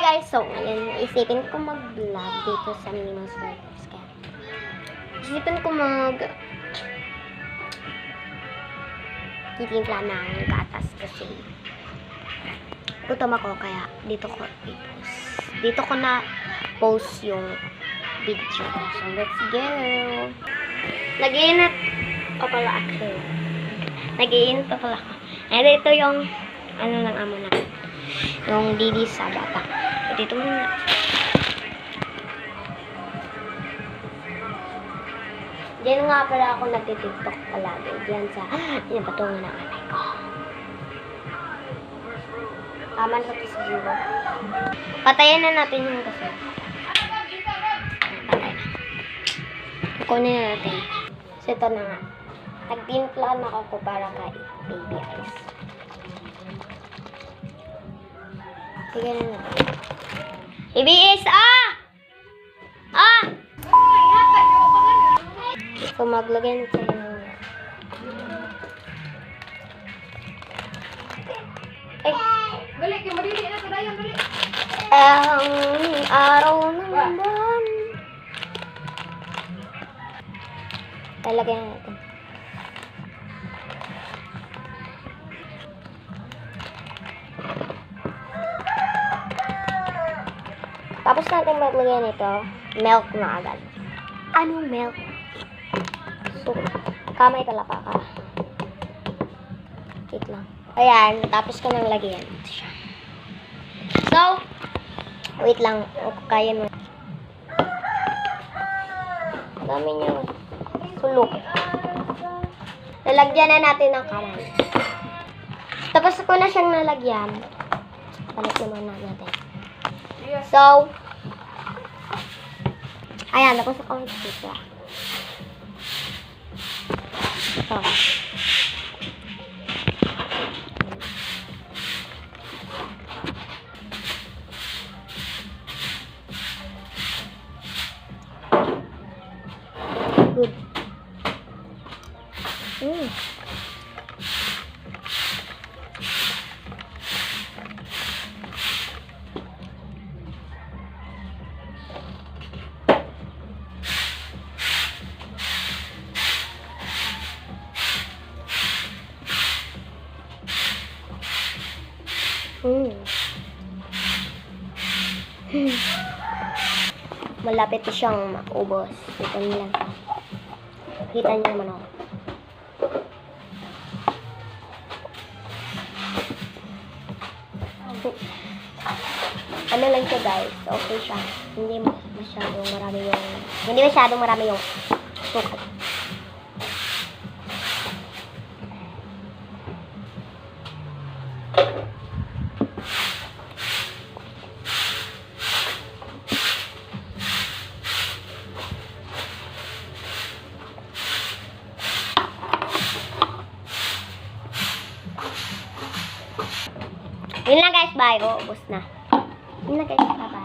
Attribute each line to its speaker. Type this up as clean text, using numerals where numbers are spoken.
Speaker 1: guys, so ngayon isipin ko mag-vlog dito sa Minimal's Burgers. Kaya isipin ko titimpla ng gatas kasi gutom ako, kaya dito ko na post yung video. So let's go. Nag-iinit pa pala ako. Nag-iinit pa pala ako. And ito yung ano lang amo na. Yung didi sa bata. Dito muna. Diyan nga pala ako nagtitiktok palagi. Diyan sa pinapatungan ng anay ko. Tama na ito sa zero. Patayin na natin yung kasi. Patay na. Kunin na natin. So ito na nga. Nagtimpla na ako para kay baby ice. Sige na natin. Baby ice! So maglagay na tayo ng
Speaker 2: Balik, yung madili na sa dayon, balik.
Speaker 1: ang araw naman. Talagyan natin. Tapos natin maglagay nito, milk na agad. Anong milk? So, kamay kalapa ka. Wait lang. Ayan, tapos ko nang lagyan. So, wait lang. O, kaya mo. Dami niyo. Sulok. Lalagyan na natin ng kamay. Tapos ko na siyang nalagyan. Balik naman natin. So, ayan, tapos ako nagsipa. Ito. Good. Malapit na siyang maubos. Kita niyo lang. Kita niyo naman ako. Ano lang siya guys. Okay siya. Hindi masyadong marami yung sukat. Yun lang guys, bye. Ubus na. Yun lang guys, bye.